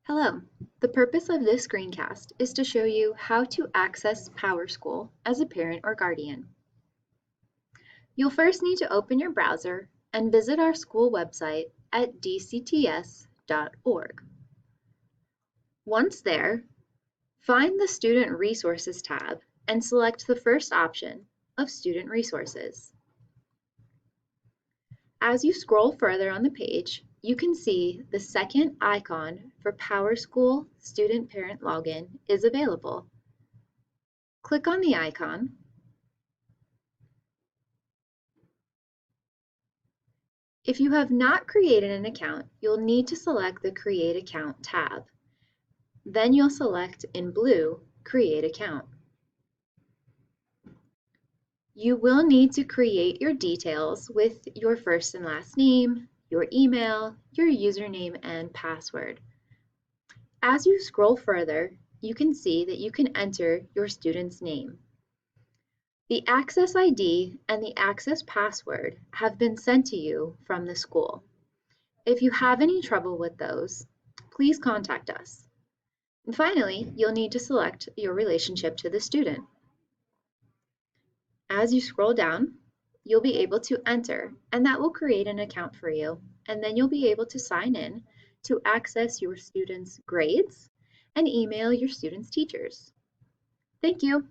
Hello. The purpose of this screencast is to show you how to access PowerSchool as a parent or guardian. You'll first need to open your browser and visit our school website at dcts.org. Once there, find the Student Resources tab and select the first option of Student Resources. As you scroll further on the page, you can see the second icon for PowerSchool Student Parent Login is available. Click on the icon. If you have not created an account, you'll need to select the Create Account tab. Then you'll select in blue, Create Account. You will need to create your details with your first and last name, your email, your username, and password. As you scroll further, you can see that you can enter your student's name. The Access ID and the Access password have been sent to you from the school. If you have any trouble with those, please contact us. And finally, you'll need to select your relationship to the student. As you scroll down, you'll be able to enter, and that will create an account for you. And then you'll be able to sign in to access your students' grades and email your students' teachers. Thank you.